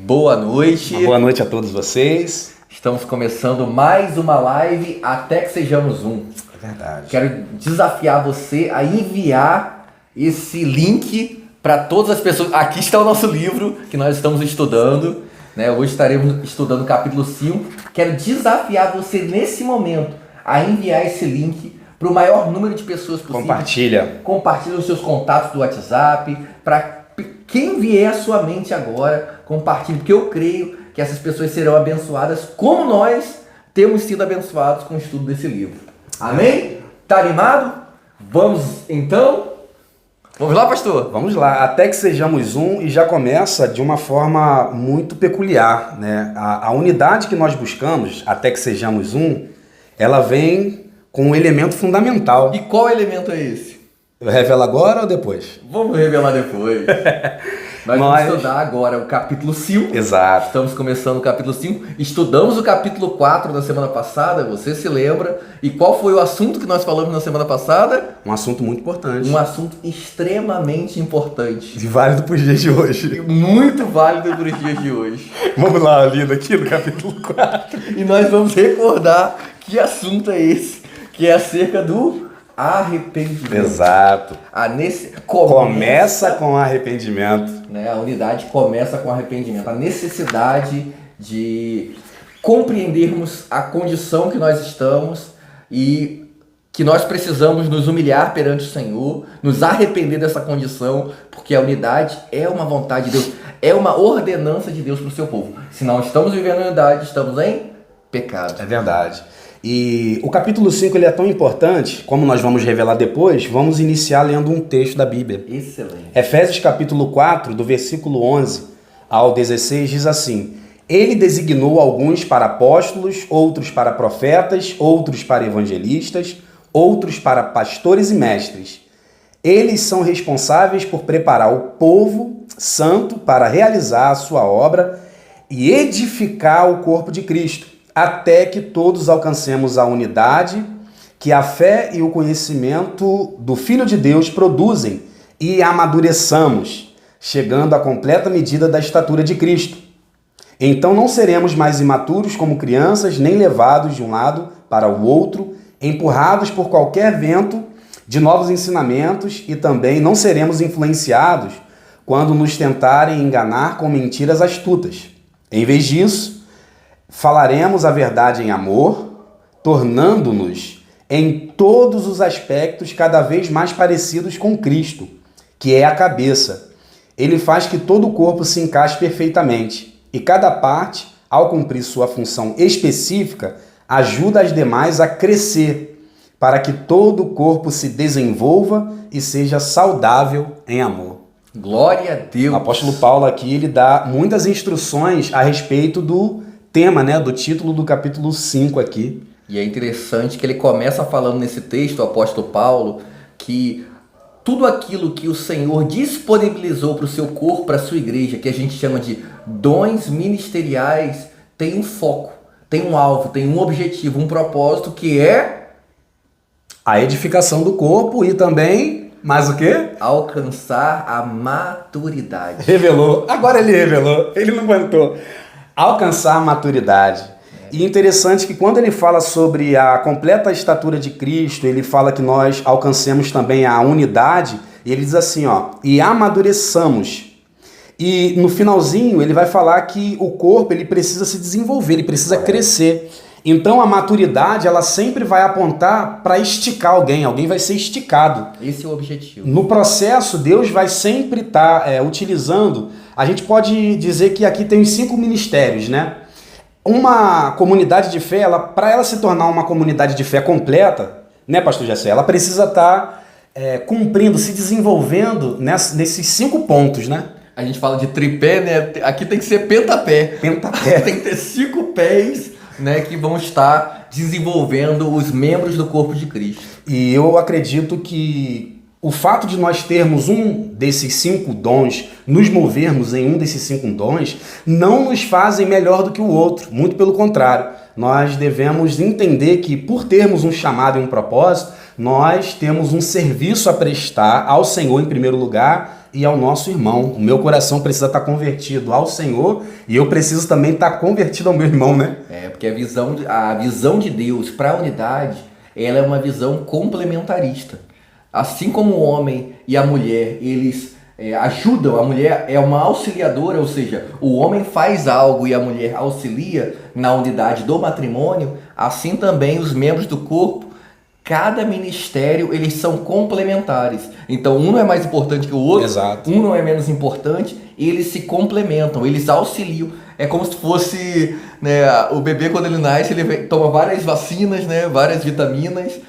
Boa noite. Uma boa noite a todos vocês. Estamos começando mais uma live até que sejamos um. É verdade. Quero desafiar você a enviar esse link para todas as pessoas. Aqui está o nosso livro que nós estamos estudando, né? Hoje estaremos estudando o capítulo 5. Quero desafiar você nesse momento a enviar esse link para o maior número de pessoas possível. Compartilha os seus contatos do WhatsApp, para quem vier à sua mente agora, compartilhe, porque eu creio que essas pessoas serão abençoadas como nós temos sido abençoados com o estudo desse livro. Amém? Tá animado? Vamos então? Vamos lá, pastor? Vamos lá, até que sejamos um, e já começa de uma forma muito peculiar, né? A unidade que nós buscamos, até que sejamos um, ela vem com um elemento fundamental. E qual elemento é esse? Revela agora ou depois? Vamos revelar depois. Nós vamos estudar agora o capítulo 5. Exato. Estamos começando o capítulo 5. Estudamos o capítulo 4 na semana passada, você se lembra. E qual foi o assunto que nós falamos na semana passada? Um assunto muito importante. Um assunto extremamente importante. E válido para os dias de hoje. Muito válido para os dias de hoje. Vamos lá, Lina, aqui no capítulo 4. E nós vamos recordar que assunto é esse, que é acerca do arrependimento. Exato. Começa com arrependimento. Né? A unidade começa com arrependimento. A necessidade de compreendermos a condição que nós estamos e que nós precisamos nos humilhar perante o Senhor, nos arrepender dessa condição, porque a unidade é uma vontade de Deus, é uma ordenança de Deus para o seu povo. Se não estamos vivendo a unidade, estamos em pecado. É verdade. E o capítulo 5 ele é tão importante, como nós vamos revelar depois, vamos iniciar lendo um texto da Bíblia. Excelente. Efésios capítulo 4, do versículo 11 ao 16, diz assim: Ele designou alguns para apóstolos, outros para profetas, outros para evangelistas, outros para pastores e mestres. Eles são responsáveis por preparar o povo santo para realizar a sua obra e edificar o corpo de Cristo, até que todos alcancemos a unidade que a fé e o conhecimento do Filho de Deus produzem e amadureçamos, chegando à completa medida da estatura de Cristo. Então não seremos mais imaturos como crianças, nem levados de um lado para o outro, empurrados por qualquer vento de novos ensinamentos, e também não seremos influenciados quando nos tentarem enganar com mentiras astutas. Em vez disso, falaremos a verdade em amor, tornando-nos em todos os aspectos cada vez mais parecidos com Cristo, que é a cabeça. Ele faz que todo o corpo se encaixe perfeitamente, e cada parte, ao cumprir sua função específica, ajuda as demais a crescer, para que todo o corpo se desenvolva e seja saudável em amor. Glória a Deus! O apóstolo Paulo aqui ele dá muitas instruções a respeito do tema, né, do título do capítulo 5 aqui. E é interessante que ele começa falando nesse texto, o apóstolo Paulo, que tudo aquilo que o Senhor disponibilizou para o seu corpo, para a sua igreja, que a gente chama de dons ministeriais, tem um foco, tem um alvo, tem um objetivo, um propósito, que é a edificação do corpo e também, mais o quê? Alcançar a maturidade. Revelou, agora ele revelou, ele não aguentou. Alcançar a maturidade. E interessante que quando ele fala sobre a completa estatura de Cristo, ele fala que nós alcancemos também a unidade, e ele diz assim, ó, e amadureçamos. E no finalzinho ele vai falar que o corpo ele precisa se desenvolver, ele precisa crescer. Então a maturidade ela sempre vai apontar para esticar alguém vai ser esticado. Esse é o objetivo. No processo, Deus vai sempre estar utilizando. A gente pode dizer que aqui tem os 5 ministérios, né? Uma comunidade de fé, para ela se tornar uma comunidade de fé completa, né, pastor Jessé? Ela precisa estar cumprindo, se desenvolvendo nesses 5 pontos, né? A gente fala de tripé, né? Aqui tem que ser pentapé. Pentapé. Tem que ter 5 pés, né, que vão estar desenvolvendo os membros do corpo de Cristo. E eu acredito que o fato de nós termos um desses 5 dons, nos movermos em um desses 5 dons, não nos fazem melhor do que o outro. Muito pelo contrário. Nós devemos entender que por termos um chamado e um propósito, nós temos um serviço a prestar ao Senhor em primeiro lugar, e ao nosso irmão. O meu coração precisa estar convertido ao Senhor e eu preciso também estar convertido ao meu irmão, né? Porque a visão de Deus para a unidade, ela é uma visão complementarista. Assim como o homem e a mulher, eles ajudam, a mulher é uma auxiliadora, ou seja, o homem faz algo e a mulher auxilia na unidade do matrimônio, assim também os membros do corpo, cada ministério, eles são complementares. Então, um não é mais importante que o outro, Exato. Um não é menos importante, eles se complementam, eles auxiliam. É como se fosse, né, o bebê, quando ele nasce, ele toma várias vacinas, né, várias vitaminas.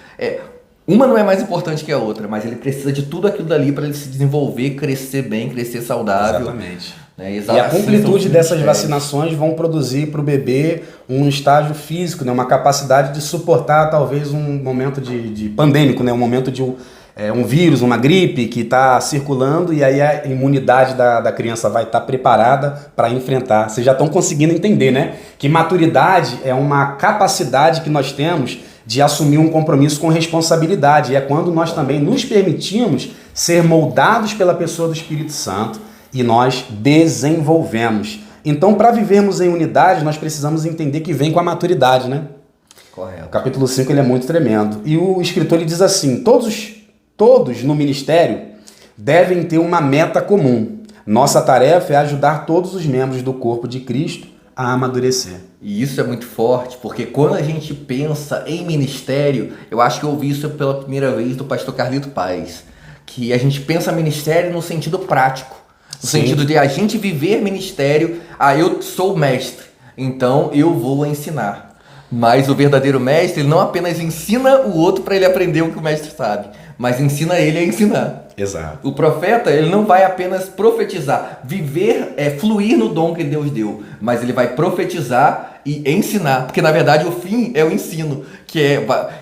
Uma não é mais importante que a outra, mas ele precisa de tudo aquilo dali para ele se desenvolver, crescer bem, crescer saudável. Exatamente. Né? E a completude dessas vacinações vão produzir para o bebê um estágio físico, né? Uma capacidade de suportar talvez um momento de pandêmico, né? Um momento de um vírus, uma gripe que está circulando, e aí a imunidade da criança vai estar preparada para enfrentar. Vocês já estão conseguindo entender, né? Que maturidade é uma capacidade que nós temos de assumir um compromisso com responsabilidade. E é quando nós também nos permitimos ser moldados pela pessoa do Espírito Santo e nós desenvolvemos. Então, para vivermos em unidade, nós precisamos entender que vem com a maturidade, né? Correto. O capítulo 5 ele é muito tremendo. E o escritor ele diz assim: todos no ministério devem ter uma meta comum. Nossa tarefa é ajudar todos os membros do corpo de Cristo a amadurecer. E isso é muito forte, porque quando a gente pensa em ministério, eu acho que eu ouvi isso pela primeira vez do pastor Carlito Paes, que a gente pensa ministério no sentido prático, no Sim. sentido de a gente viver ministério, eu sou mestre, então eu vou ensinar. Mas o verdadeiro mestre, ele não apenas ensina o outro para ele aprender o que o mestre sabe, mas ensina ele a ensinar. Exato. O profeta, ele não vai apenas profetizar, fluir no dom que Deus deu, mas ele vai profetizar e ensinar, porque na verdade o fim é o ensino, que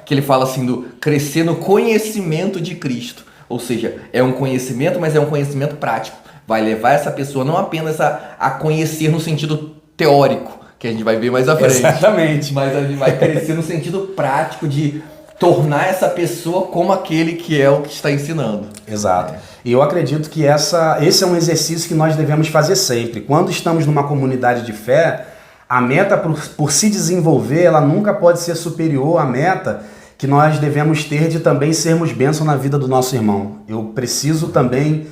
ele fala assim do crescer no conhecimento de Cristo, ou seja, é um conhecimento, mas é um conhecimento prático, vai levar essa pessoa não apenas a conhecer no sentido teórico, que a gente vai ver mais à frente, Exatamente. mas a gente vai crescer no sentido prático de tornar essa pessoa como aquele que é o que está ensinando. Exato. E eu acredito que esse é um exercício que nós devemos fazer sempre. Quando estamos numa comunidade de fé, a meta por se desenvolver, ela nunca pode ser superior à meta que nós devemos ter de também sermos bênção na vida do nosso irmão. Eu preciso também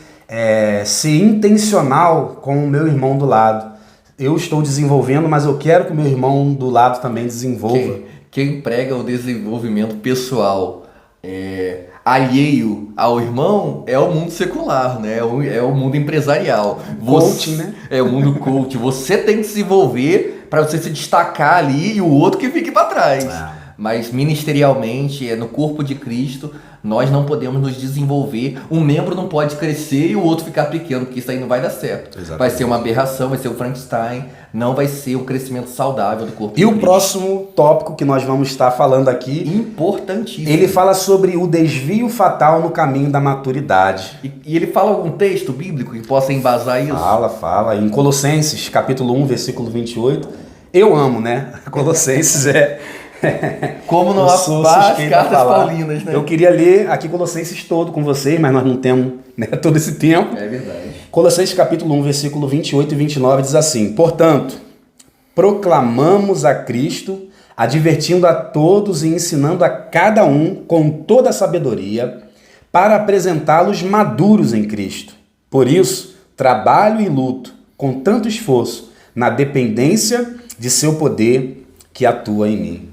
ser intencional com o meu irmão do lado. Eu estou desenvolvendo, mas eu quero que o meu irmão do lado também desenvolva. Quem prega o desenvolvimento pessoal alheio ao irmão é o mundo secular, né? É o mundo empresarial. Coaching, né? É o mundo coach. Você tem que se desenvolver para você se destacar ali e o outro que fique para trás. Mas ministerialmente, no corpo de Cristo, nós não podemos nos desenvolver. Um membro não pode crescer e o outro ficar pequeno, porque isso aí não vai dar certo. Exatamente. Vai ser uma aberração, vai ser o Frankenstein, não vai ser um crescimento saudável do corpo de E Cristo. o próximo tópico que nós vamos estar falando aqui, Importantíssimo. ele fala sobre o desvio fatal no caminho da maturidade. E ele fala algum texto bíblico que possa embasar isso? Fala. Em Colossenses, capítulo 1, versículo 28. Eu amo, né? Colossenses Como não eu sou as suspeito a cartas falar. paulinas, né? Eu queria ler aqui Colossenses todo com vocês, mas nós não temos, né, todo esse tempo. É verdade. Colossenses capítulo 1, versículo 28 e 29 diz assim: Portanto, proclamamos a Cristo, advertindo a todos e ensinando a cada um com toda a sabedoria, para apresentá-los maduros em Cristo. Por isso, trabalho e luto com tanto esforço na dependência de seu poder que atua em mim.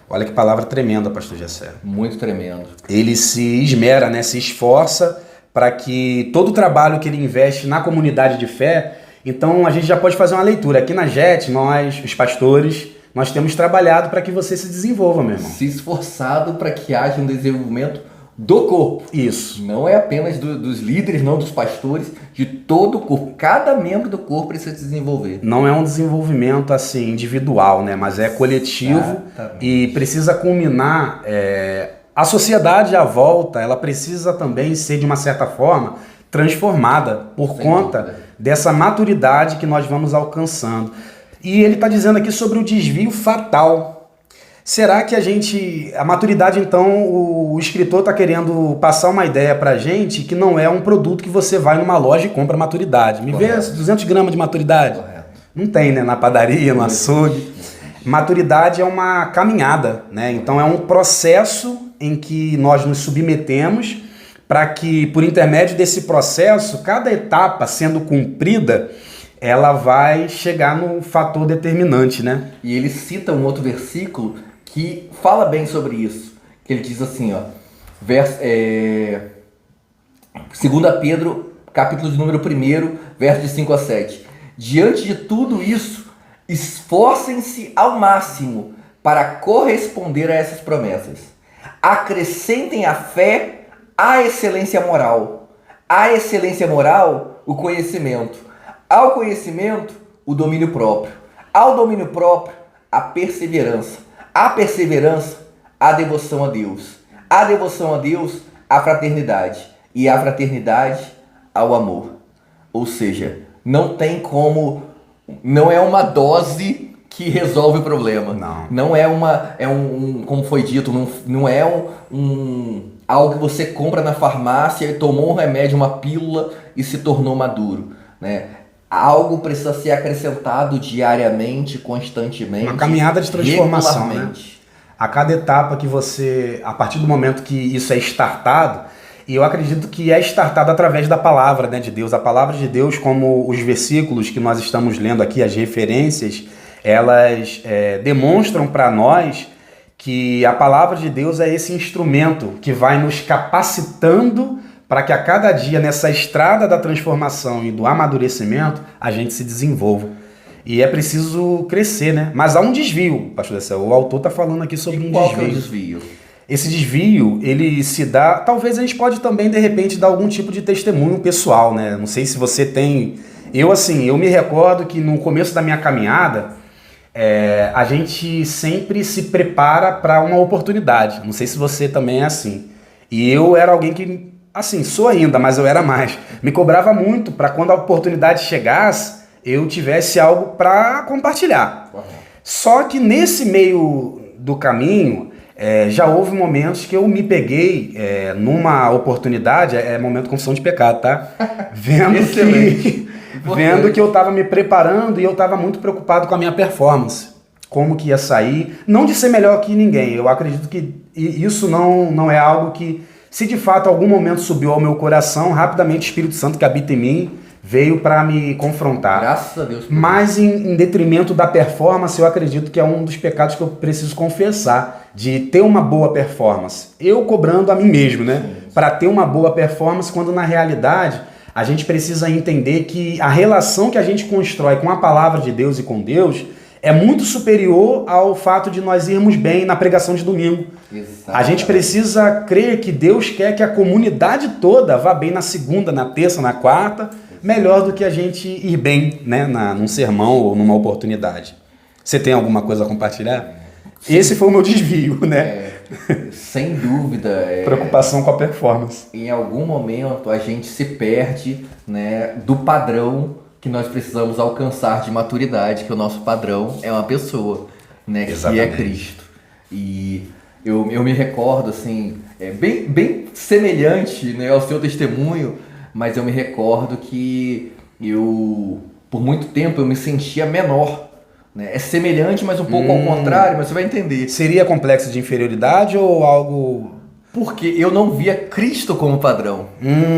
Olha que palavra tremenda, pastor Gessé. Muito tremendo. Ele se esmera, né, se esforça para que todo o trabalho que ele investe na comunidade de fé. Então a gente já pode fazer uma leitura. Aqui na JET, nós, os pastores, nós temos trabalhado para que você se desenvolva, meu irmão. Se esforçado para que haja um desenvolvimento do corpo. Isso. Não é apenas dos líderes, não dos pastores, de todo o corpo. Cada membro do corpo precisa se desenvolver. Não é um desenvolvimento assim individual, né, mas é coletivo. Exatamente. E precisa culminar. A sociedade à volta, ela precisa também ser de uma certa forma transformada por Sem conta dúvida. dessa maturidade que nós vamos alcançando. E ele está dizendo aqui sobre o desvio fatal. Será que a maturidade, então, o escritor está querendo passar uma ideia pra gente que não é um produto que você vai numa loja e compra maturidade. Me vê 200 gramas de maturidade. Correto. Não tem, né? Na padaria, no açougue. Maturidade é uma caminhada, né? Então é um processo em que nós nos submetemos para que, por intermédio desse processo, cada etapa sendo cumprida, ela vai chegar no fator determinante, né? E ele cita um outro versículo que fala bem sobre isso. Que ele diz assim, ó, 2 Pedro, capítulo de número 1, verso de 5 a 7. Diante de tudo isso, esforcem-se ao máximo para corresponder a essas promessas. Acrescentem à fé a excelência moral. A excelência moral, o conhecimento. Ao conhecimento, o domínio próprio. Ao domínio próprio, a perseverança. A perseverança, a devoção a Deus. A devoção a Deus, a fraternidade. E a fraternidade, ao amor. Ou seja, não tem como... Não é uma dose que resolve o problema. Não é como foi dito, não é algo que você compra na farmácia e tomou um remédio, uma pílula e se tornou maduro, né? Algo precisa ser acrescentado diariamente, constantemente. Uma caminhada de transformação, né? A cada etapa que você, a partir do momento que isso é startado, e eu acredito que é startado através da palavra, né, de Deus. A palavra de Deus, como os versículos que nós estamos lendo aqui, as referências, elas demonstram para nós que a palavra de Deus é esse instrumento que vai nos capacitando para que a cada dia, nessa estrada da transformação e do amadurecimento, a gente se desenvolva. E é preciso crescer, né? Mas há um desvio, pastor Dessel. O autor está falando aqui sobre um desvio. Qual que é o desvio? Esse desvio, ele se dá... Talvez a gente pode também, de repente, dar algum tipo de testemunho pessoal, né? Não sei se você tem... Eu me recordo que no começo da minha caminhada, a gente sempre se prepara para uma oportunidade. Não sei se você também é assim. E eu era alguém que, assim, sou ainda, mas eu era mais. Me cobrava muito para quando a oportunidade chegasse, eu tivesse algo para compartilhar. Só que nesse meio do caminho... já houve momentos que eu me peguei numa oportunidade, momento de confissão de pecado, tá? Vendo que eu estava me preparando e eu estava muito preocupado com a minha performance. Como que ia sair, não de ser melhor que ninguém. Eu acredito que isso não é algo que, se de fato algum momento subiu ao meu coração, rapidamente o Espírito Santo que habita em mim veio para me confrontar. Graças a Deus. Mas em detrimento da performance, eu acredito que é um dos pecados que eu preciso confessar, de ter uma boa performance. Eu cobrando a mim mesmo, né? Para ter uma boa performance, quando na realidade a gente precisa entender que a relação que a gente constrói com a palavra de Deus e com Deus é muito superior ao fato de nós irmos bem na pregação de domingo. Exatamente. A gente precisa crer que Deus quer que a comunidade toda vá bem na segunda, na terça, na quarta, melhor do que a gente ir bem, né, num sermão ou numa oportunidade. Você tem alguma coisa a compartilhar? Sim. Esse foi o meu desvio, né? Sem dúvida. Preocupação com a performance. Em algum momento a gente se perde, né, do padrão que nós precisamos alcançar de maturidade, que o nosso padrão é uma pessoa, né, que é Cristo. E eu me recordo, assim, bem semelhante, né, ao seu testemunho, mas eu me recordo que por muito tempo, eu me sentia menor. Né? É semelhante, mas um pouco ao contrário, mas você vai entender. Seria complexo de inferioridade ou algo... Porque eu não via Cristo como padrão,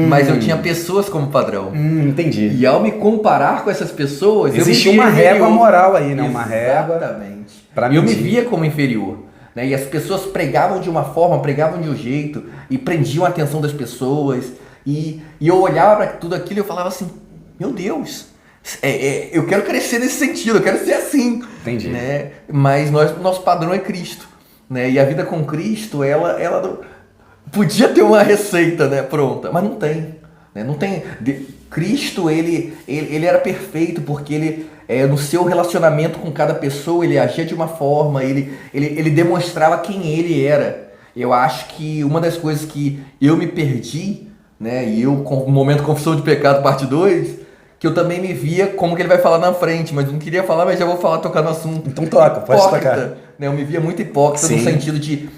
mas eu tinha pessoas como padrão. Entendi. E ao me comparar com essas pessoas... Existe uma régua moral aí, né? Uma régua. Exatamente. Eu me via como inferior. Né? E as pessoas pregavam de uma forma, pregavam de um jeito, e prendiam a atenção das pessoas... E eu olhava para tudo aquilo e eu falava assim, meu Deus, eu quero crescer nesse sentido, eu quero ser assim. Entendi. Né? Mas nosso padrão é Cristo. Né? E a vida com Cristo, ela não... podia ter uma receita, né, pronta, mas não tem. Né? Não tem. Cristo, ele era perfeito porque ele, no seu relacionamento com cada pessoa, ele agia de uma forma, ele demonstrava quem ele era. Eu acho que uma das coisas que eu me perdi, né? E eu, com o momento Confissão de Pecado, parte 2, que eu também me via como que ele vai falar na frente, mas não queria falar, mas já vou falar, tocar no assunto. Então toca, pode tocar. né? Eu me via muito hipócrita no Sim. sentido de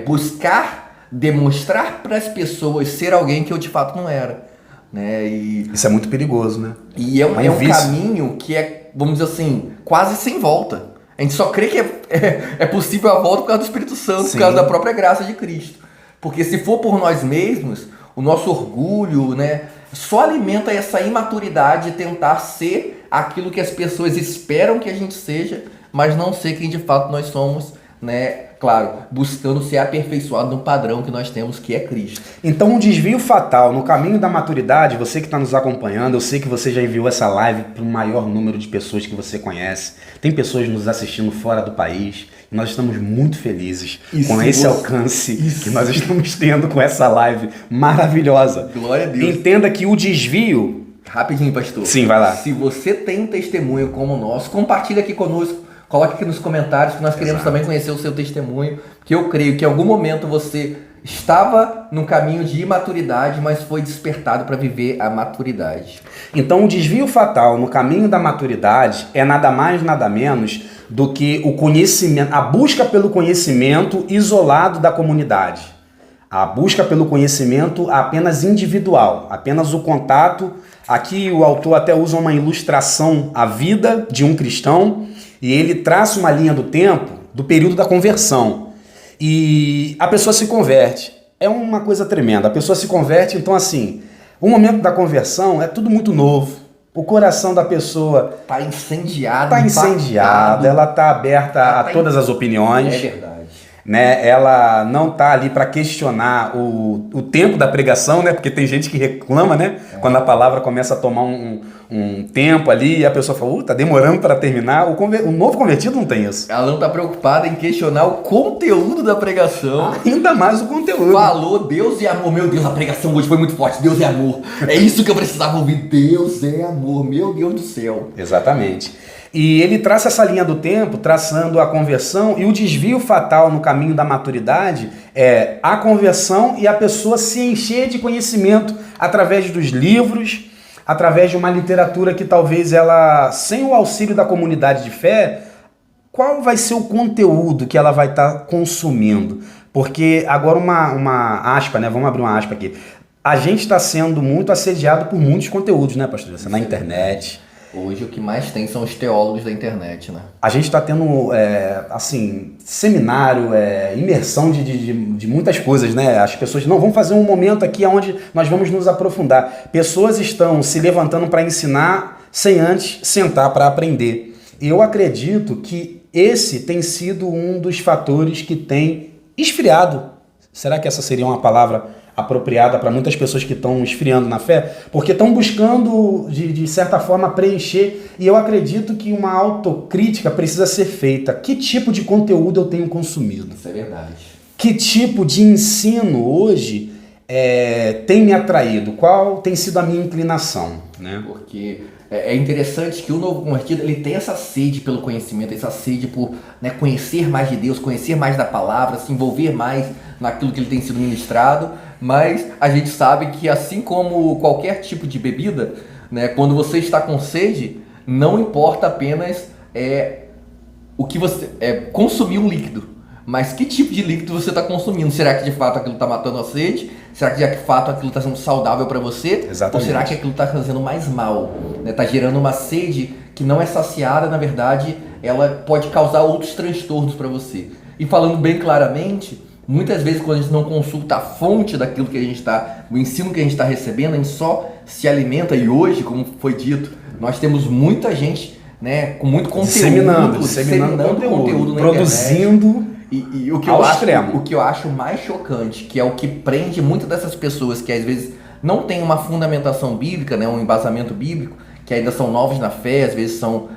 buscar demonstrar para as pessoas ser alguém que eu de fato não era, né? Isso é muito perigoso, né? E é um vício. caminho que é, vamos dizer assim, quase sem volta. A gente só crê que é possível a volta por causa do Espírito Santo, Sim. por causa da própria graça de Cristo. Porque se for por nós mesmos, o nosso orgulho, né, só alimenta essa imaturidade de tentar ser aquilo que as pessoas esperam que a gente seja, mas não ser quem de fato nós somos, né? Claro, buscando ser aperfeiçoado no padrão que nós temos, que é Cristo. Então, um desvio fatal no caminho da maturidade, você que está nos acompanhando, eu sei que você já enviou essa live para o maior número de pessoas que você conhece. Tem pessoas nos assistindo fora do país e nós estamos muito felizes com esse alcance que nós estamos tendo com essa live maravilhosa. Glória a Deus. Entenda que o desvio... Rapidinho, pastor. Sim, vai lá. Se você tem um testemunho como o nosso, compartilha aqui conosco. Coloque aqui nos comentários que nós queremos também conhecer o seu testemunho, que eu creio que em algum momento você estava num caminho de imaturidade, mas foi despertado para viver a maturidade. Então, o desvio fatal no caminho da maturidade é nada mais, nada menos do que o conhecimento, a busca pelo conhecimento isolado da comunidade. A busca pelo conhecimento apenas individual, apenas o contato. Aqui o autor até usa uma ilustração à vida de um cristão, e ele traça uma linha do tempo do período da conversão. E a pessoa se converte. É uma coisa tremenda. A pessoa se converte, então assim, o momento da conversão é tudo muito novo. O coração da pessoa está incendiado. Está incendiado, ela está aberta a todas as opiniões. É verdade. Né? Ela não está ali para questionar o tempo da pregação, né? Porque tem gente que reclama, né? Quando a palavra começa a tomar um tempo ali e a pessoa fala, tá demorando para terminar. O novo convertido não tem isso. Ela não está preocupada em questionar o conteúdo da pregação. Ainda mais o conteúdo. Falou Deus é amor. Meu Deus, a pregação hoje foi muito forte. Deus é amor. É isso que eu precisava ouvir. Deus é amor. Meu Deus do céu. Exatamente. E ele traça essa linha do tempo, traçando a conversão, e o desvio fatal no caminho da maturidade é a conversão e a pessoa se encher de conhecimento através dos livros, através de uma literatura que talvez ela, sem o auxílio da comunidade de fé, qual vai ser o conteúdo que ela vai estar consumindo? Porque agora uma aspa, né? Vamos abrir uma aspa aqui. A gente está sendo muito assediado por muitos conteúdos, né, pastor? Na internet. Hoje o que mais tem são os teólogos da internet, né? A gente está tendo, assim, seminário, imersão de muitas coisas, né? As pessoas, não, vamos fazer um momento aqui onde nós vamos nos aprofundar. Pessoas estão se levantando para ensinar sem antes sentar para aprender. E eu acredito que esse tem sido um dos fatores que tem esfriado. Será que essa seria uma palavra apropriada para muitas pessoas que estão esfriando na fé? Porque estão buscando, de certa forma, preencher. E eu acredito que uma autocrítica precisa ser feita. Que tipo de conteúdo eu tenho consumido? Isso é verdade. Que tipo de ensino hoje tem me atraído? Qual tem sido a minha inclinação? Né? Porque é interessante que o novo convertido ele tem essa sede pelo conhecimento, essa sede por, né, conhecer mais de Deus, conhecer mais da palavra, se envolver mais naquilo que ele tem sido ministrado, mas a gente sabe que assim como qualquer tipo de bebida, né, quando você está com sede, não importa apenas o que você consumir um líquido, mas que tipo de líquido você está consumindo. Será que de fato aquilo está matando a sede? Será que de fato aquilo está sendo saudável para você? Exatamente. Ou será que aquilo está fazendo mais mal? Está gerando uma sede que não é saciada, na verdade, ela pode causar outros transtornos para você. E falando bem claramente, muitas vezes quando a gente não consulta a fonte daquilo que a gente está, o ensino que a gente está recebendo, a gente só se alimenta. E hoje, como foi dito, nós temos muita gente, né, com muito conteúdo, disseminando conteúdo na produzindo internet. E o que eu acho mais chocante, que é o que prende muitas dessas pessoas que às vezes não têm uma fundamentação bíblica, né, um embasamento bíblico, que ainda são novos na fé, às vezes são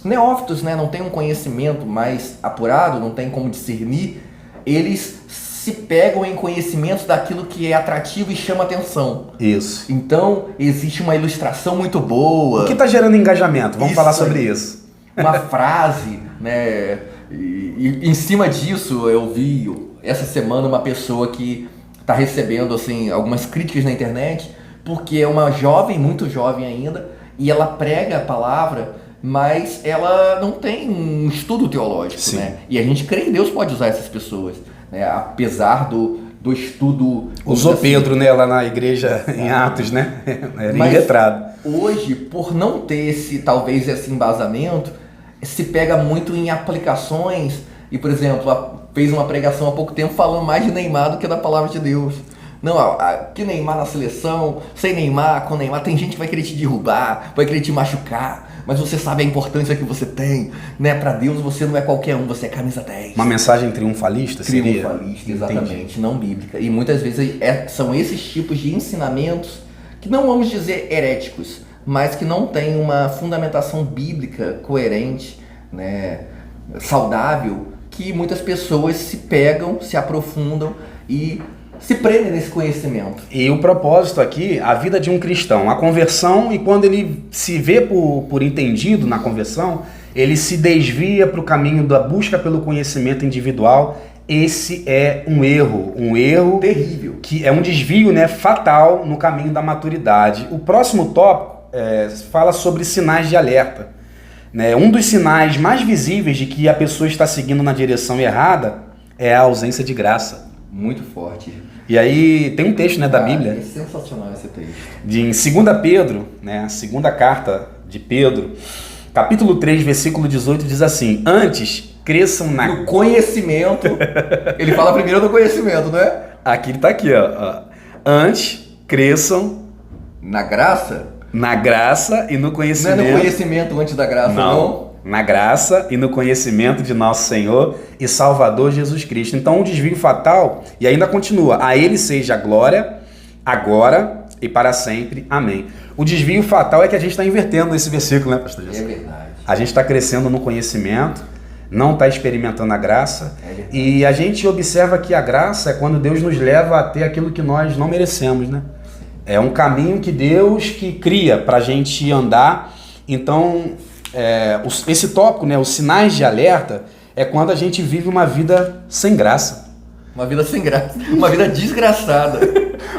neófitos, né, não têm um conhecimento mais apurado, não tem como discernir, eles se pegam em conhecimentos daquilo que é atrativo e chama atenção. Isso. Então, existe uma ilustração muito boa. O que está gerando engajamento? Vamos falar sobre isso. Uma frase, né? E em cima disso, eu vi essa semana uma pessoa que está recebendo assim, algumas críticas na internet, porque é uma jovem, muito jovem ainda, e ela prega a palavra mas ela não tem um estudo teológico, Sim. né? E a gente crê que Deus pode usar essas pessoas, né? Apesar do estudo... Usou assim, Pedro, né, lá na igreja em Atos, né? Era mas iletrado. hoje, por não ter talvez esse embasamento, se pega muito em aplicações e, por exemplo, fez uma pregação há pouco tempo falando mais de Neymar do que da palavra de Deus. Não, que Neymar na seleção, sem Neymar, com Neymar, tem gente que vai querer te derrubar, vai querer te machucar, mas você sabe a importância que você tem, né? Para Deus você não é qualquer um, você é camisa 10. Uma mensagem triunfalista seria? Triunfalista, exatamente, não bíblica. E muitas vezes são esses tipos de ensinamentos que não vamos dizer heréticos, mas que não têm uma fundamentação bíblica coerente, né? Saudável, que muitas pessoas se pegam, se aprofundam e se prendem nesse conhecimento. E o propósito aqui, a vida de um cristão, a conversão, e quando ele se vê por entendido na conversão, ele se desvia para o caminho da busca pelo conhecimento individual. Esse é um erro Terrível. que é um desvio, né, fatal no caminho da maturidade. O próximo tópico fala sobre sinais de alerta. Né? Um dos sinais mais visíveis de que a pessoa está seguindo na direção errada é a ausência de graça. Muito forte. E aí tem um texto, né, da Bíblia, É sensacional esse texto. em 2 Pedro, né, a segunda carta de Pedro, capítulo 3, versículo 18, diz assim: antes cresçam No conhecimento, ele fala primeiro do conhecimento, né? Aqui ele tá aqui, ó. Antes cresçam Na graça? na graça e no Não é conhecimento... no conhecimento antes da graça, não. Na graça e no conhecimento de nosso Senhor e Salvador Jesus Cristo. Então, o desvio fatal, e ainda continua: a Ele seja a glória, agora e para sempre. Amém. O desvio fatal é que a gente está invertendo esse versículo, né, pastor Jesus? É verdade. A gente está crescendo no conhecimento, não está experimentando a graça, e a gente observa que a graça é quando Deus nos leva a ter aquilo que nós não merecemos, né? É um caminho que Deus que cria para a gente andar. Então, esse tópico, né, os sinais de alerta, é quando a gente vive uma vida sem graça. Uma vida sem graça, uma vida desgraçada.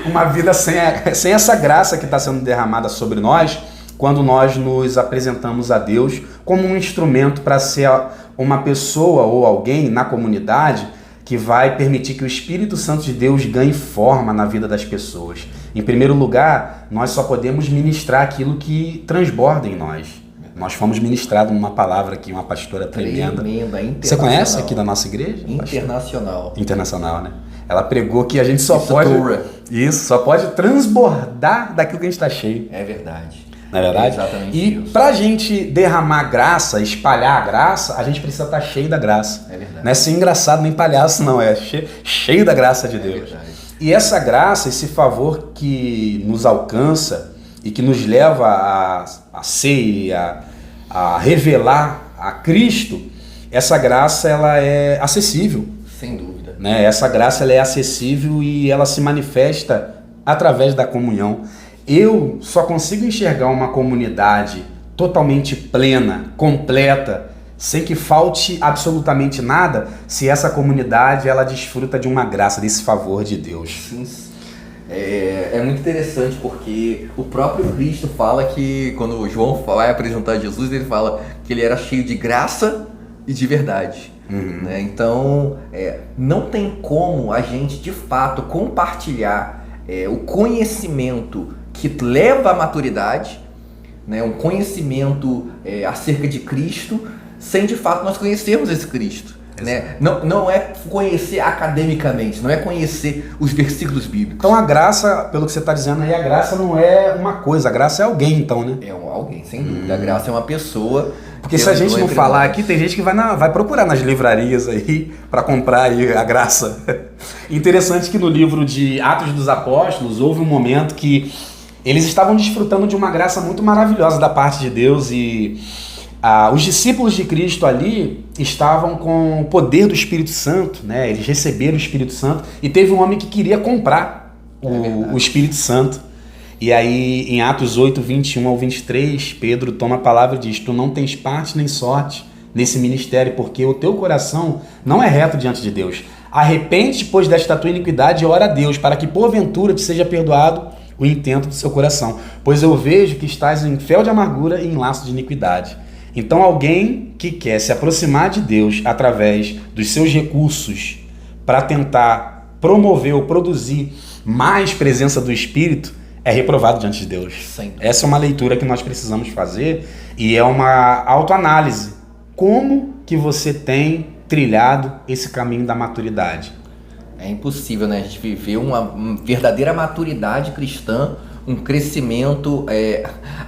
Uma vida sem essa graça que está sendo derramada sobre nós, quando nós nos apresentamos a Deus como um instrumento para ser uma pessoa ou alguém na comunidade que vai permitir que o Espírito Santo de Deus ganhe forma na vida das pessoas. Em primeiro lugar, nós só podemos ministrar aquilo que transborda em nós. Nós fomos ministrados numa palavra aqui, uma pastora tremenda. Você conhece aqui da nossa igreja? Internacional. Internacional, né? Ela pregou que a gente só Isso, pode transbordar daquilo que a gente está cheio. É verdade. Não é verdade? Exatamente E isso. pra gente derramar graça, espalhar a graça, a gente precisa estar cheio da graça. É verdade. Não é ser engraçado nem palhaço, não. É cheio da graça de Deus. Verdade. E essa graça, esse favor que nos alcança e que nos leva a ser, a revelar a Cristo, essa graça ela é acessível. Sem dúvida. Né? Essa graça ela é acessível e ela se manifesta através da comunhão. Eu só consigo enxergar uma comunidade totalmente plena, completa, sem que falte absolutamente nada, se essa comunidade ela desfruta de uma graça, desse favor de Deus. Sim. É muito interessante porque o próprio Cristo fala que, quando o João vai apresentar Jesus, ele fala que ele era cheio de graça e de verdade. Né? Então, não tem como a gente, de fato, compartilhar o conhecimento que leva à maturidade, né? Um conhecimento acerca de Cristo, sem, de fato, nós conhecermos esse Cristo. Né? Não é conhecer academicamente, não é conhecer os versículos bíblicos. Então a graça, pelo que você está dizendo aí, a graça não é uma coisa, a graça é alguém então, né? É alguém, sem dúvida. A graça é uma pessoa. Porque se a gente não falar aqui, tem gente que vai procurar nas livrarias aí para comprar aí a graça. Interessante que no livro de Atos dos Apóstolos houve um momento que eles estavam desfrutando de uma graça muito maravilhosa da parte de Deus e os discípulos de Cristo ali estavam com o poder do Espírito Santo, né? Eles receberam o Espírito Santo e teve um homem que queria comprar o Espírito Santo. E aí, em Atos 8, 21 ao 23, Pedro toma a palavra e diz: tu não tens parte nem sorte nesse ministério, porque o teu coração não é reto diante de Deus. Arrepende-te, pois, desta tua iniquidade e ora a Deus, para que porventura te seja perdoado o intento do seu coração. Pois eu vejo que estás em fel de amargura e em laço de iniquidade. Então alguém que quer se aproximar de Deus através dos seus recursos para tentar promover ou produzir mais presença do Espírito é reprovado diante de Deus. Sim. Essa é uma leitura que nós precisamos fazer e é uma autoanálise. Como que você tem trilhado esse caminho da maturidade? É impossível, né? A gente viver uma verdadeira maturidade cristã, um crescimento,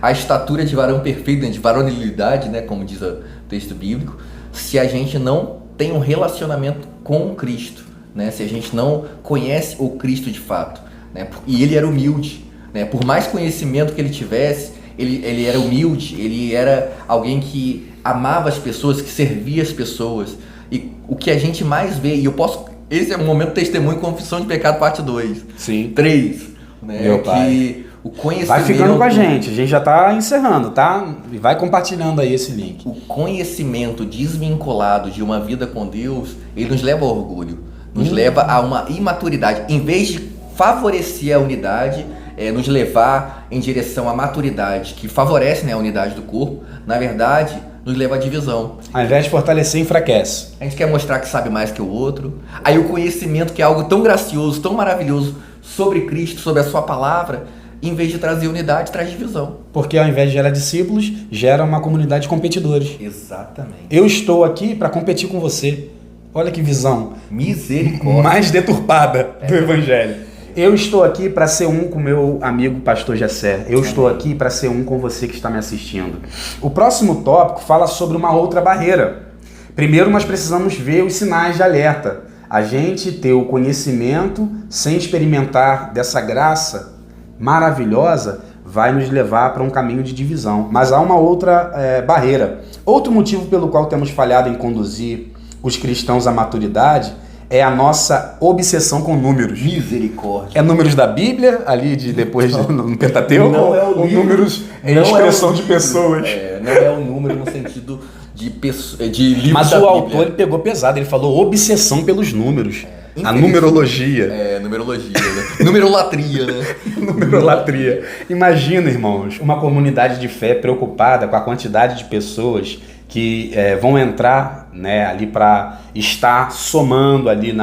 a estatura de varão perfeito, né? De varonilidade, né? Como diz o texto bíblico, se a gente não tem um relacionamento com Cristo, né? Se a gente não conhece o Cristo de fato, né? E ele era humilde, né? Por mais conhecimento que ele tivesse, ele era humilde, ele era alguém que amava as pessoas, que servia as pessoas. E o que a gente mais vê, e eu posso... Esse é o momento do testemunho, confissão de pecado, parte 2. Sim. 3. Né? Meu pai. Que o conhecimento... Vai ficando com a gente já tá encerrando, tá? E vai compartilhando aí esse link. O conhecimento desvinculado de uma vida com Deus, ele nos leva ao orgulho, nos leva a uma imaturidade. Em vez de favorecer a unidade, nos levar em direção à maturidade, que favorece, né, a unidade do corpo, na verdade, nos leva à divisão. Ao invés de fortalecer, enfraquece. A gente quer mostrar que sabe mais que o outro. Aí o conhecimento, que é algo tão gracioso, tão maravilhoso, sobre Cristo, sobre a sua palavra, em vez de trazer unidade, traz divisão. Porque ao invés de gerar discípulos, gera uma comunidade de competidores. Exatamente. Eu estou aqui para competir com você. Olha que visão Misericórdia. mais deturpada do Evangelho. Eu estou aqui para ser um com meu amigo pastor Jessé. Eu estou aqui para ser um com você que está me assistindo. O próximo tópico fala sobre uma outra barreira. Primeiro, nós precisamos ver os sinais de alerta. A gente ter o conhecimento sem experimentar dessa graça maravilhosa vai nos levar para um caminho de divisão. Mas há uma outra barreira. Outro motivo pelo qual temos falhado em conduzir os cristãos à maturidade é a nossa obsessão com números. Misericórdia. É números da Bíblia, ali de depois no Pentateuco, Não é o ou livro, números em não expressão é o de livro. pessoas. Não é o número no sentido de livro Mas da o Bíblia. autor ele pegou pesado, ele falou obsessão pelos números. A numerologia. Numerologia, né? Numerolatria, né? Numerolatria. Imagina, irmãos, uma comunidade de fé preocupada com a quantidade de pessoas que vão entrar, né, ali para estar somando ali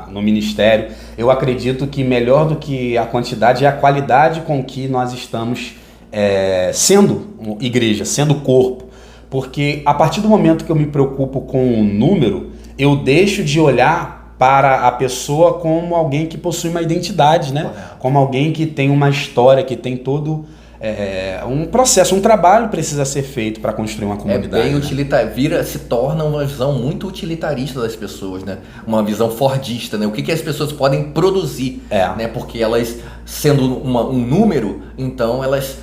no ministério. Eu acredito que melhor do que a quantidade é a qualidade com que nós estamos sendo igreja, sendo corpo. Porque a partir do momento que eu me preocupo com o número, eu deixo de olhar para a pessoa como alguém que possui uma identidade, né? Como alguém que tem uma história, que tem todo um processo, um trabalho precisa ser feito para construir uma comunidade. Bem utilitário, se torna uma visão muito utilitarista das pessoas, né? Uma visão fordista, né? O que as pessoas podem produzir, né? Porque elas, sendo um número, então elas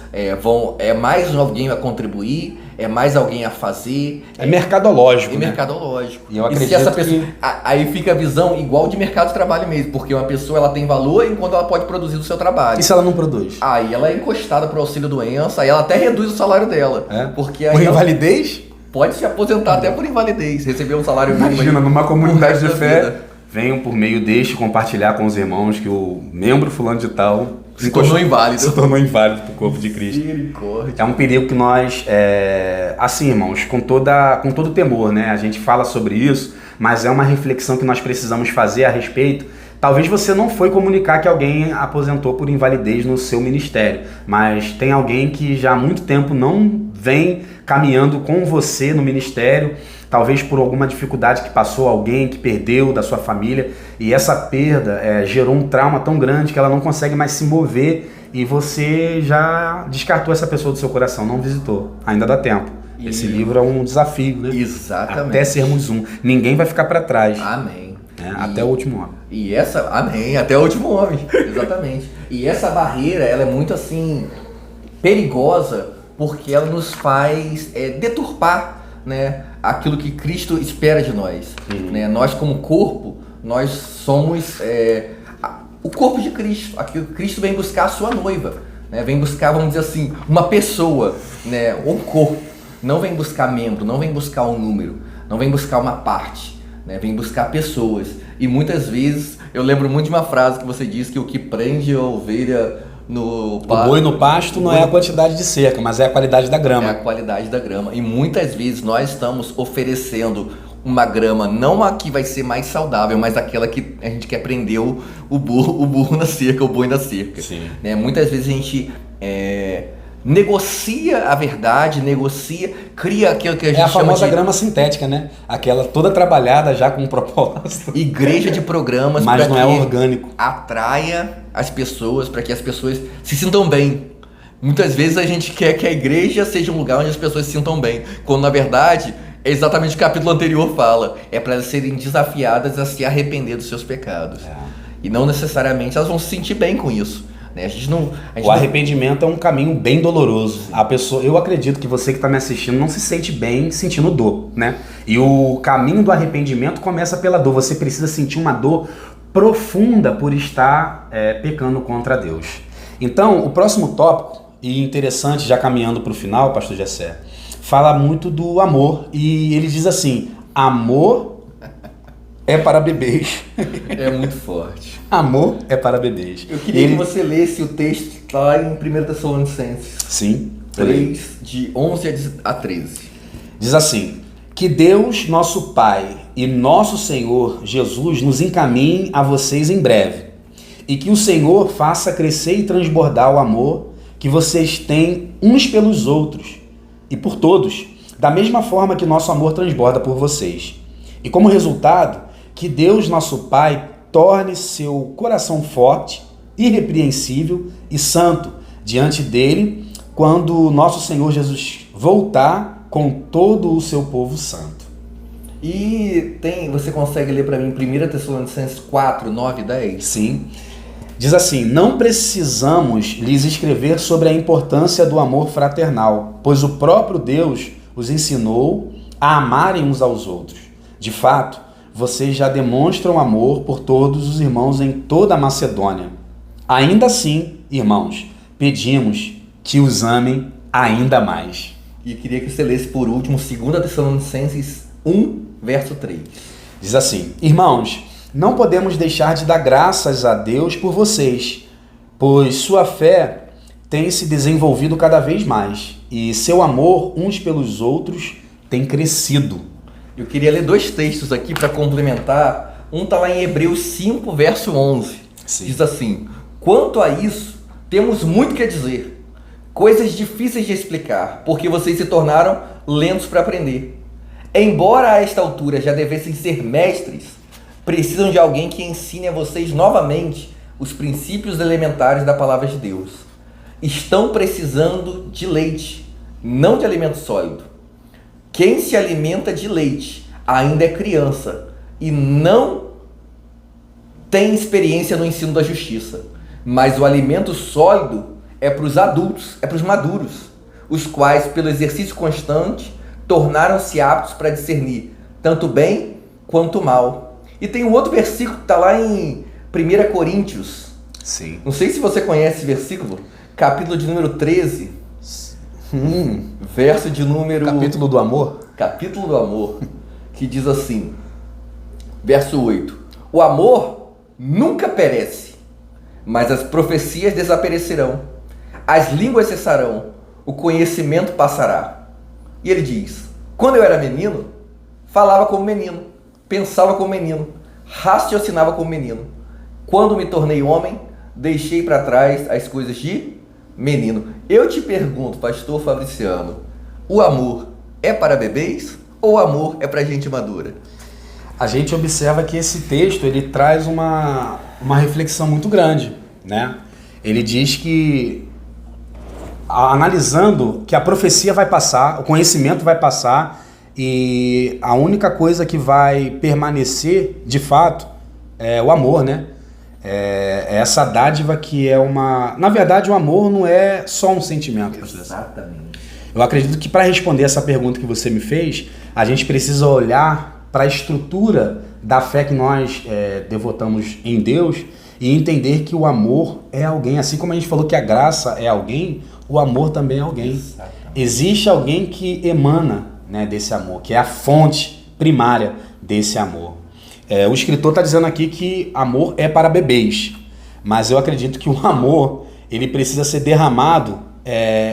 mais alguém a contribuir, mais alguém a fazer. É mercadológico, né? Mercadológico. E eu acredito aí fica a visão igual de mercado de trabalho mesmo, porque uma pessoa ela tem valor enquanto ela pode produzir do seu trabalho. E se ela não produz? Aí ela é encostada pro auxílio-doença, aí ela até reduz o salário dela. Porque aí por invalidez? Pode se aposentar até por invalidez, receber um salário mínimo. Imagina, numa comunidade de fé, venham por meio deste compartilhar com os irmãos que o membro fulano de tal se tornou inválido. Se tornou inválido pro corpo de Cristo. É um perigo que nós, assim, irmãos, com todo temor, né? A gente fala sobre isso, mas é uma reflexão que nós precisamos fazer a respeito. Talvez você não foi comunicar que alguém aposentou por invalidez no seu ministério, mas tem alguém que já há muito tempo não vem caminhando com você no ministério, talvez por alguma dificuldade que passou, alguém que perdeu da sua família, e essa perda gerou um trauma tão grande que ela não consegue mais se mover e você já descartou essa pessoa do seu coração, não visitou. Ainda dá tempo. Esse livro é um desafio, né? Exatamente. Até sermos um. Ninguém vai ficar para trás. Amém. Até o último homem. Amém, até o último homem. Exatamente. E essa barreira, ela é muito assim perigosa, porque ela nos faz deturpar, né, aquilo que Cristo espera de nós. Né? Nós como corpo, nós somos o corpo de Cristo. Aquilo que Cristo vem buscar a sua noiva, né? Vem buscar, vamos dizer assim, uma pessoa, né, um corpo. Não vem buscar membro, não vem buscar um número, não vem buscar uma parte, né? Vem buscar pessoas. E muitas vezes, eu lembro muito de uma frase que você diz que o que prende a ovelha no O boi no pasto não é a quantidade de cerca, mas é a qualidade da é a grama. qualidade da grama. E muitas vezes nós estamos oferecendo uma grama, não a que vai ser mais saudável, mas aquela que a gente quer prender o burro na cerca, o boi na cerca. Sim. Né? Muitas vezes a gente negocia a verdade, cria aquilo que a gente É a chama famosa de grama sintética, né? Aquela toda trabalhada já com um propósito. igreja de programas, Mas para não que é orgânico. atraia as pessoas, para que as pessoas se sintam bem. Muitas vezes a gente quer que a igreja seja um lugar onde as pessoas se sintam bem, quando na verdade é exatamente o que o capítulo anterior fala, é para elas serem desafiadas a se arrepender dos seus pecados. E não necessariamente elas vão se sentir bem com isso. Né? O arrependimento é um caminho bem doloroso. A pessoa, eu acredito que você que está me assistindo não se sente bem sentindo dor, né? E o caminho do arrependimento começa pela dor. Você precisa sentir uma dor profunda por estar pecando contra Deus. Então, o próximo tópico, e interessante, já caminhando para o final, pastor Gessé, fala muito do amor. E ele diz assim: amor é para bebês. É muito forte. Amor é para bebês. Eu queria que você lesse o texto lá em 1 Tessalonicenses Sim. 3, de 11 a 13. Diz assim: que Deus, nosso Pai e nosso Senhor Jesus nos encaminhe a vocês em breve, e que o Senhor faça crescer e transbordar o amor que vocês têm uns pelos outros e por todos, da mesma forma que nosso amor transborda por vocês. E como resultado, que Deus, nosso Pai, torne seu coração forte, irrepreensível e santo diante dele, quando nosso Senhor Jesus voltar com todo o seu povo santo. E você consegue ler para mim 1 Tessalonicenses 4, 9 e 10? Sim. Diz assim: não precisamos lhes escrever sobre a importância do amor fraternal, pois o próprio Deus os ensinou a amarem uns aos outros. De fato, vocês já demonstram amor por todos os irmãos em toda a Macedônia. Ainda assim, irmãos, pedimos que os amem ainda mais. E eu queria que você lesse por último 2 Tessalonicenses 1, verso 3. Diz assim: irmãos, não podemos deixar de dar graças a Deus por vocês, pois sua fé tem se desenvolvido cada vez mais e seu amor uns pelos outros tem crescido. Eu queria ler dois textos aqui para complementar. Um está lá em Hebreus 5, verso 11. Sim. Diz assim: quanto a isso, temos muito que dizer, coisas difíceis de explicar, porque vocês se tornaram lentos para aprender. Embora a esta altura já devessem ser mestres, precisam de alguém que ensine a vocês novamente os princípios elementares da palavra de Deus. Estão precisando de leite, não de alimento sólido. Quem se alimenta de leite ainda é criança e não tem experiência no ensino da justiça. Mas o alimento sólido é para os adultos, é para os maduros, os quais, pelo exercício constante, tornaram-se aptos para discernir tanto bem quanto mal. E tem um outro versículo que está lá em 1 Coríntios. Sim. Não sei se você conhece esse versículo. Capítulo de número 13. Verso de número... Capítulo do amor? Capítulo do amor. Que diz assim. Verso 8. O amor nunca perece, mas as profecias desaparecerão. As línguas cessarão. O conhecimento passará. E ele diz: quando eu era menino, falava como menino, pensava como menino, raciocinava como menino. Quando me tornei homem, deixei para trás as coisas de menino. Eu te pergunto, pastor Fabriciano, o amor é para bebês ou o amor é para gente madura? A gente observa que esse texto ele traz uma reflexão muito grande, né? Ele diz que, analisando que a profecia vai passar, o conhecimento vai passar e a única coisa que vai permanecer de fato é o amor, né? É essa dádiva que é uma... Na verdade, o amor não é só um sentimento. Exatamente. Eu acredito que para responder essa pergunta que você me fez, a gente precisa olhar para a estrutura da fé que nós devotamos em Deus e entender que o amor é alguém. Assim como a gente falou que a graça é alguém, o amor também é alguém. Exatamente. Existe alguém que emana, né, desse amor, que é a fonte primária desse amor. O escritor está dizendo aqui que amor é para bebês, mas eu acredito que o amor ele precisa ser derramado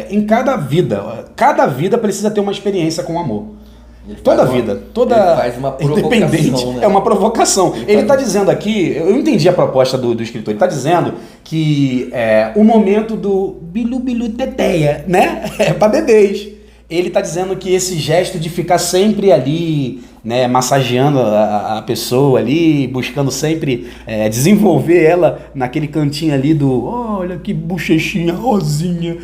em cada vida. Cada vida precisa ter uma experiência com o amor. Toda vida, toda ele faz uma independente, né? é uma provocação. Ele está dizendo aqui, eu entendi a proposta do escritor, ele está dizendo que o momento do bilu bilu teteia, né, é para bebês. Ele está dizendo que esse gesto de ficar sempre ali, né, massageando a pessoa ali, buscando sempre desenvolver ela naquele cantinho ali do, olha que bochechinha rosinha.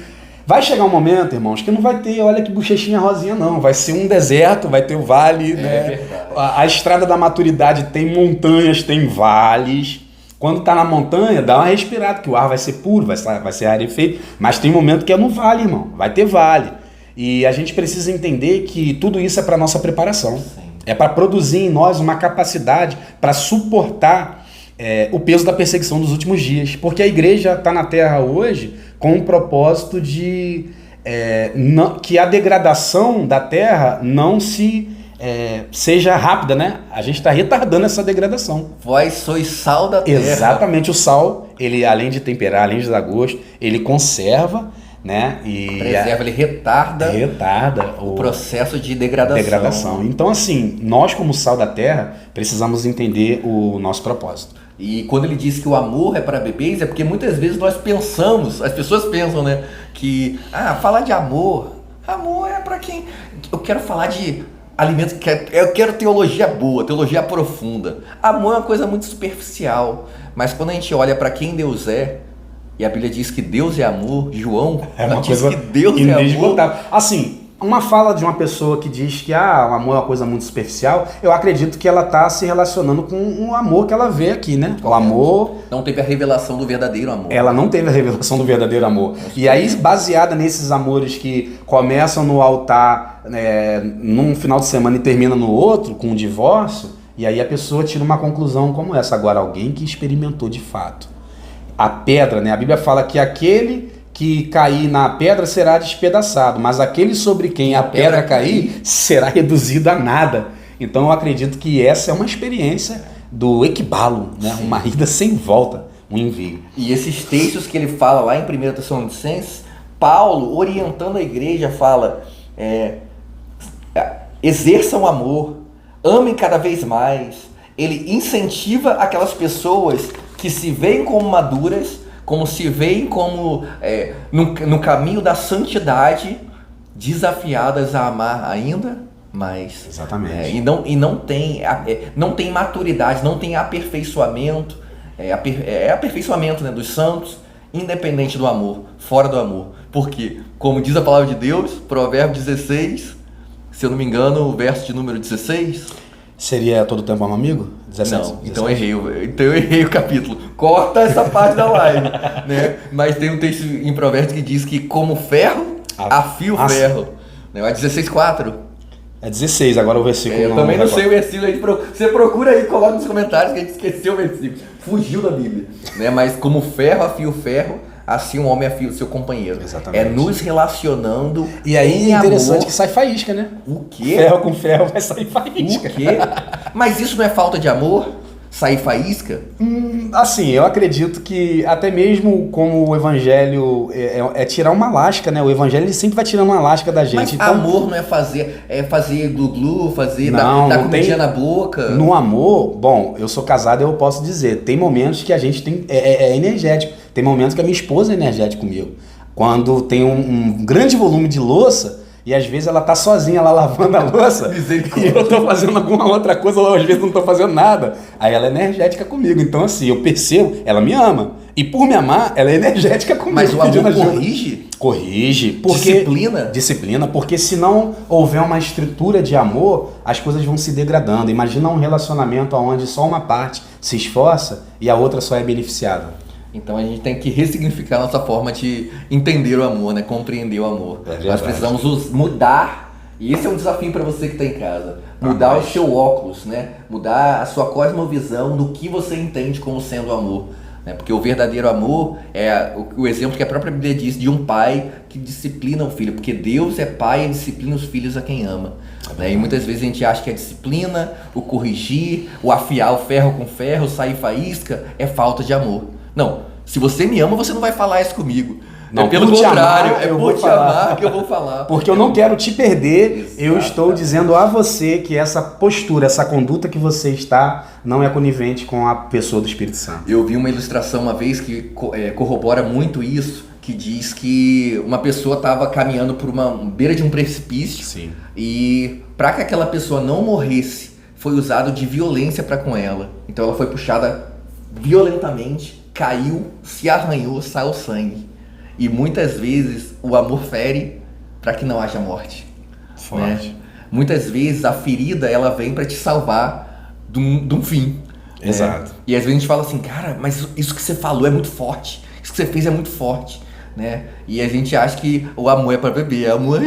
Vai chegar um momento, irmãos, que não vai ter, olha que bochechinha rosinha, não. Vai ser um deserto, vai ter o vale, né? A estrada da maturidade tem montanhas, tem vales. Quando tá na montanha, dá uma respirada, que o ar vai ser puro, vai ser rarefeito. Mas tem momento que é no vale, irmão. Vai ter vale. E a gente precisa entender que tudo isso é para nossa preparação. Sim. É para produzir em nós uma capacidade para suportar o peso da perseguição dos últimos dias. Porque a igreja está na terra hoje com o propósito de que a degradação da terra não seja rápida, né? A gente está retardando essa degradação. Vós sois sal da terra. Exatamente, o sal, ele além de temperar, além de dar gosto, ele conserva, né? E preserva, ele retarda o processo de degradação. Então, assim, nós como sal da terra precisamos entender o nosso propósito. E quando ele diz que o amor é para bebês, é porque muitas vezes nós pensamos, as pessoas pensam, né, que falar de amor é para quem... Eu quero falar de alimentos, eu quero teologia boa, teologia profunda. Amor é uma coisa muito superficial, mas quando a gente olha para quem Deus é, e a Bíblia diz que Deus é amor, João diz que Deus é amor. Assim, uma fala de uma pessoa que diz que o amor é uma coisa muito superficial, eu acredito que ela está se relacionando com o amor que ela vê aqui, né? O amor... Não teve a revelação do verdadeiro amor. Ela não teve a revelação do verdadeiro amor. E aí, baseada nesses amores que começam no altar num final de semana e terminam no outro, com o divórcio, e aí a pessoa tira uma conclusão como essa. Agora, alguém que experimentou de fato. A pedra, né? A Bíblia fala que aquele que cair na pedra será despedaçado, mas aquele sobre quem a pedra cair será reduzido a nada. Então eu acredito que essa é uma experiência do equibalo, né? Uma ida sem volta, um envio. E esses textos que ele fala lá em 1 Tessalonicenses, Paulo, orientando a igreja, fala, exerçam amor, amem cada vez mais. Ele incentiva aquelas pessoas que se veem como maduras, como se veem como no caminho da santidade, desafiadas a amar ainda mais. Exatamente. E não tem maturidade, não tem aperfeiçoamento, aperfeiçoamento, né, dos santos, independente do amor, fora do amor. Porque, como diz a palavra de Deus, Provérbios 16, se eu não me engano, o verso de número 16... Seria todo tempo um amigo? 17, não, 17. Então eu errei o capítulo. Corta essa parte da live, né? Mas tem um texto em Provérbios que diz que como ferro, afia o ferro. Né? É 16:4. É 16, agora o versículo. Eu também não sei o versículo. Você procura aí, coloca nos comentários que a gente esqueceu o versículo. Fugiu da Bíblia. Né? Mas como ferro afia o ferro, assim um homem afia o seu companheiro. Exatamente. É nos relacionando. E aí é interessante que sai faísca, né? O quê? Ferro com ferro vai sair faísca. O quê? Mas isso não é falta de amor? Sair faísca? Assim, eu acredito que até mesmo como o evangelho é tirar uma lasca, né? O evangelho ele sempre vai tirando uma lasca da gente. Mas então, amor não é fazer glu-glu, dar comidinha na boca? No amor, bom, eu sou casado e eu posso dizer, tem momentos que a gente tem é energético. Tem momentos que a minha esposa é energética comigo. Quando tem um grande volume de louça, e às vezes ela tá sozinha lá lavando a louça e eu tô fazendo alguma outra coisa, ou às vezes não tô fazendo nada. Aí ela é energética comigo. Então assim, eu percebo, ela me ama. E por me amar, ela é energética comigo. Mas o amor corrige? Corrige. Porque, disciplina, porque se não houver uma estrutura de amor, as coisas vão se degradando. Imagina um relacionamento onde só uma parte se esforça e a outra só é beneficiada. Então a gente tem que ressignificar a nossa forma de entender o amor, né? Compreender o amor. Nós precisamos mudar, e esse é um desafio para você que está em casa, mudar o seu óculos, né? Mudar a sua cosmovisão do que você entende como sendo amor. Né? Porque o verdadeiro amor é o exemplo que a própria Bíblia diz de um pai que disciplina o filho, porque Deus é pai e disciplina os filhos a quem ama. Né? E muitas vezes a gente acha que a disciplina, o corrigir, o afiar o ferro com ferro, sair faísca, é falta de amor. Não, Se você me ama, você não vai falar isso comigo. Não, pelo por te contrário, amar, é eu por vou te falar. amar que eu vou falar. Porque eu não quero te perder, eu Exato. estou dizendo a você que essa postura, essa conduta que você está, não é conivente com a pessoa do Espírito Santo. Eu vi uma ilustração uma vez que corrobora muito isso, que diz que uma pessoa estava caminhando por uma beira de um precipício. Sim. E para que aquela pessoa não morresse, foi usado de violência para com ela. Então ela foi puxada violentamente, caiu, se arranhou, saiu sangue. E muitas vezes o amor fere para que não haja morte. Forte. Né? Muitas vezes a ferida ela vem para te salvar de um fim. Exato. E às vezes a gente fala assim, cara, mas isso que você falou é muito forte. Isso que você fez é muito forte. Né? E a gente acha que o amor é para beber. Amor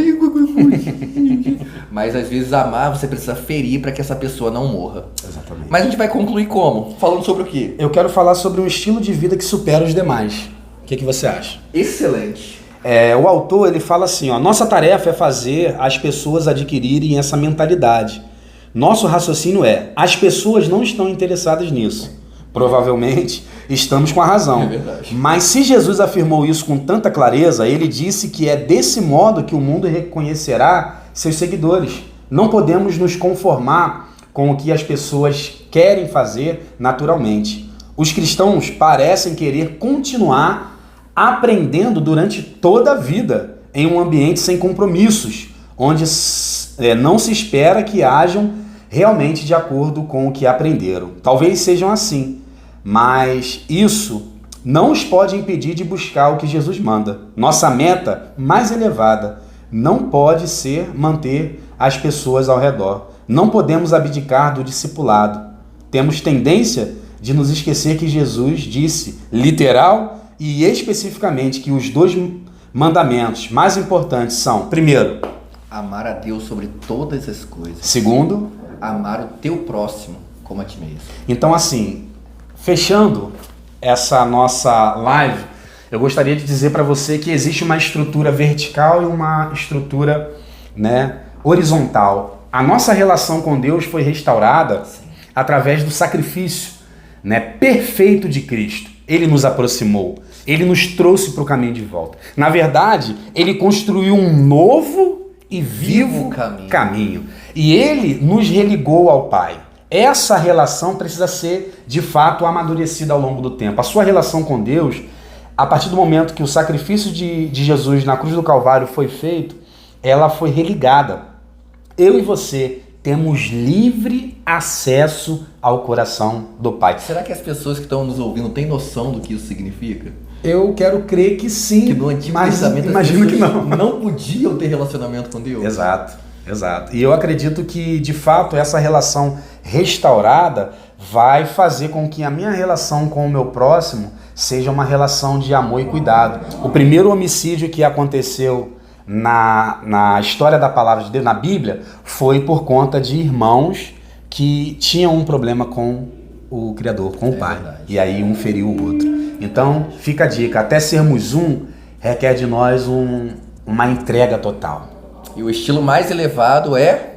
mas às vezes amar você precisa ferir para que essa pessoa não morra. Exatamente. Mas a gente vai concluir como? Falando sobre o quê? Eu quero falar sobre um estilo de vida que supera os demais. O que você acha? Excelente. O autor ele fala assim, ó, nossa tarefa é fazer as pessoas adquirirem essa mentalidade. Nosso raciocínio as pessoas não estão interessadas nisso. Provavelmente estamos com a razão. É verdade. Mas se Jesus afirmou isso com tanta clareza, ele disse que é desse modo que o mundo reconhecerá seus seguidores. Não podemos nos conformar com o que as pessoas querem fazer naturalmente. Os cristãos parecem querer continuar aprendendo durante toda a vida em um ambiente sem compromissos, onde não se espera que hajam realmente de acordo com o que aprenderam. Talvez sejam assim, mas isso não os pode impedir de buscar o que Jesus manda. Nossa meta mais elevada não pode ser manter as pessoas ao redor. Não podemos abdicar do discipulado. Temos tendência de nos esquecer que Jesus disse, literal e especificamente, que os 2 mandamentos mais importantes são, primeiro, amar a Deus sobre todas as coisas. Segundo, amar o teu próximo como a ti mesmo. Então, assim, fechando essa nossa live, eu gostaria de dizer para você que existe uma estrutura vertical e uma estrutura, horizontal. A nossa relação com Deus foi restaurada através do sacrifício, perfeito de Cristo. Ele nos aproximou, ele nos trouxe para o caminho de volta. Na verdade, ele construiu um novo e vivo caminho. E ele nos religou ao Pai. Essa relação precisa ser, de fato, amadurecida ao longo do tempo. A sua relação com Deus, a partir do momento que o sacrifício de Jesus na cruz do Calvário foi feito, ela foi religada. Eu e você temos livre acesso ao coração do Pai. Será que as pessoas que estão nos ouvindo têm noção do que isso significa? Eu quero crer que sim, que no Antigo mas Testamento imagino que não podiam ter relacionamento com Deus. Exato. E eu acredito que, de fato, essa relação restaurada vai fazer com que a minha relação com o meu próximo seja uma relação de amor e cuidado. O primeiro homicídio que aconteceu na história da palavra de Deus, na Bíblia, foi por conta de irmãos que tinham um problema com o Criador, com o Pai. Verdade. E aí um feriu o outro. Então, fica a dica, até sermos requer de nós uma entrega total. E o estilo mais elevado é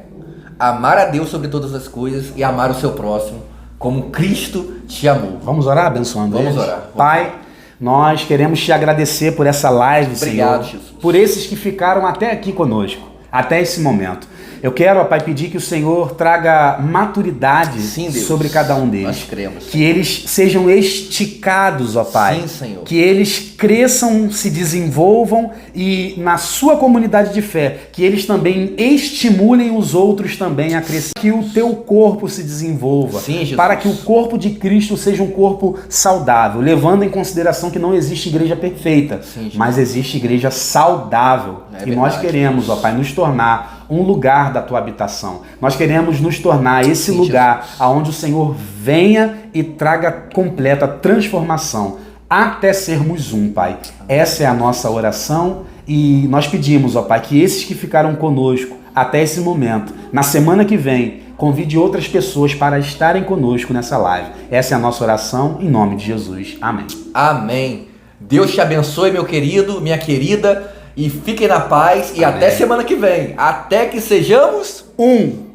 amar a Deus sobre todas as coisas e amar o seu próximo como Cristo te amou. Vamos orar abençoando Vamos eles? orar. Pai, nós queremos te agradecer por essa live, Obrigado, Senhor. Jesus. Por esses que ficaram até aqui conosco, até esse momento. Eu quero, ó Pai, pedir que o Senhor traga maturidade Sim, Deus. sobre cada um deles. Nós cremos. Que eles sejam esticados, ó Pai. Sim, Senhor. Que eles cresçam, se desenvolvam e na sua comunidade de fé, que eles também estimulem os outros também a crescer. Que o teu corpo se desenvolva. Sim, Jesus. Para que o corpo de Cristo seja um corpo saudável, levando em consideração que não existe igreja perfeita, Sim, Jesus. mas existe igreja saudável. É e nós verdade. queremos, ó Pai, nos tornar um lugar da tua habitação. Nós queremos nos tornar esse Sim, lugar aonde o Senhor venha e traga completa transformação até sermos Pai. Essa é a nossa oração e nós pedimos, ó Pai, que esses que ficaram conosco até esse momento, na semana que vem, convide outras pessoas para estarem conosco nessa live. Essa é a nossa oração em nome de Jesus. Amém. Amém. Deus te abençoe, meu querido, minha querida, e fiquem na paz e Amém. até semana que vem. Até que sejamos Um.